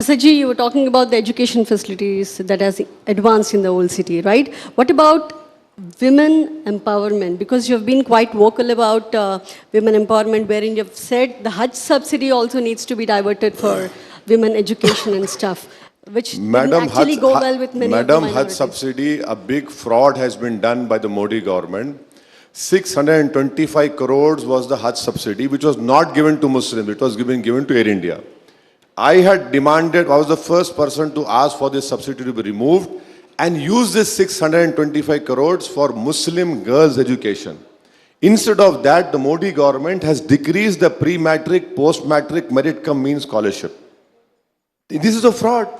Saji, you were talking about the education facilities that has advanced in the old city, right? What about women empowerment? Because you've been quite vocal about women empowerment, wherein you've said the Hajj subsidy also needs to be diverted for women education and stuff, which didn't actually go well with many of the Madam, Hajj minorities. subsidy, a big fraud has been done by the Modi government. 625 crores was the Hajj subsidy, which was not given to Muslims. It was given to Air India. I had demanded, I was the first person to ask for this subsidy to be removed and use this 625 crores for Muslim girls' education. Instead of that, the Modi government has decreased the pre-matric, post-matric merit-cum-means scholarship. This is a fraud.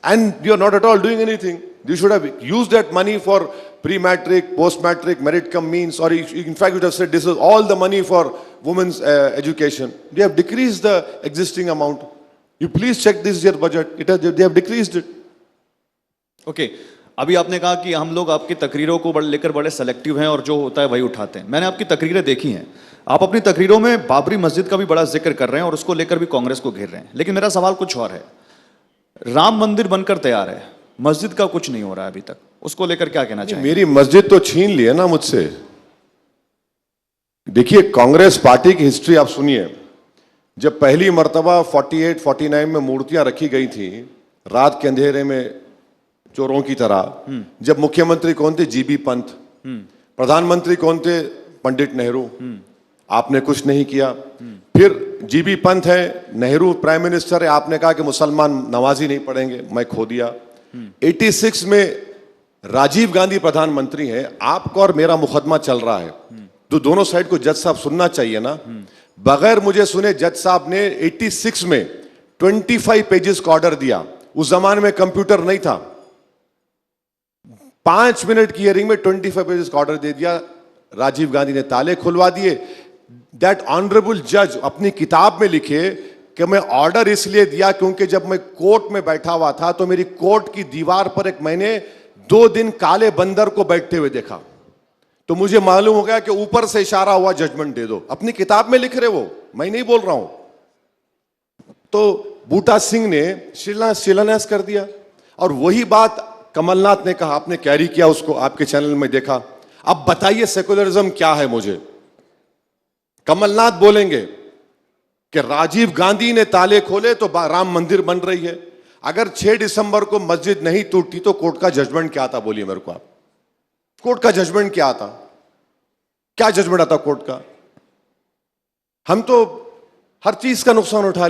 And you are not at all doing anything. You should have used that money for pre-matric, post-matric, merit-cum-means, or in fact, you would have said this is all the money for women's education. They have decreased the existing amount. You please check this year budget. They have decreased it. Okay अभी आपने कहा कि हम लोग आपकी तकरीरों को लेकर बड़े सेलेक्टिव हैं और जो होता है वही उठाते हैं। मैंने आपकी तकरीरें देखी हैं। आप अपनी तकरीरों में बाबरी मस्जिद का भी बड़ा जिक्र कर रहे हैं और उसको लेकर भी कांग्रेस को घेर रहे हैं। लेकिन मेरा सवाल कुछ और है। राम मंदिर बनकर तैयार है, मस्जिद का कुछ नहीं हो रहा है अभी तक, उसको लेकर क्या कहना चाहिए? मेरी मस्जिद तो छीन ली है ना मुझसे। देखिए, कांग्रेस पार्टी की हिस्ट्री आप सुनिए। जब पहली मर्तबा 48-49 में मूर्तियां रखी गई थी रात के अंधेरे में चोरों की तरह, जब मुख्यमंत्री कौन थे? जीबी पंत। प्रधानमंत्री कौन थे? पंडित नेहरू। आपने कुछ नहीं किया। फिर जीबी पंत है, नेहरू प्राइम मिनिस्टर है, आपने कहा कि मुसलमान नमाजी नहीं पढ़ेंगे, मैं खो दिया। 86 में राजीव गांधी प्रधानमंत्री है, आपका और मेरा मुकदमा चल रहा है, तो दोनों साइड को जज साहब सुनना चाहिए ना। बगैर मुझे सुने जज साहब ने 86 में 25 पेजेस का ऑर्डर दिया। उस जमाने में कंप्यूटर नहीं था। 5 मिनट की हियरिंग में 25 पेजेस का ऑर्डर दे दिया। राजीव गांधी ने ताले खुलवा दिए। दैट ऑनरेबल जज अपनी किताब में लिखे कि मैं ऑर्डर इसलिए दिया क्योंकि जब मैं कोर्ट में बैठा हुआ था तो मेरी कोर्ट की दीवार पर एक मैंने 2 दिन काले बंदर को बैठते हुए देखा, तो मुझे मालूम हो गया कि ऊपर से इशारा हुआ जजमेंट दे दो। अपनी किताब में लिख रहे वो, मैं नहीं बोल रहा हूं। तो बूटा सिंह ने शिलान्यास कर दिया और वही बात कमलनाथ ने कहा, आपने कैरी किया उसको, आपके चैनल में देखा। अब बताइए सेकुलरिज्म क्या है? मुझे कमलनाथ बोलेंगे कि राजीव गांधी ने ताले खोले तो राम मंदिर बन रही है। अगर 6 दिसंबर को मस्जिद नहीं टूटी तो कोर्ट का जजमेंट क्या था? बोलिए मेरे को आप। कोर्ट का जजमेंट क्या आता? क्या जजमेंट आता कोर्ट का? हम तो हर चीज का नुकसान उठा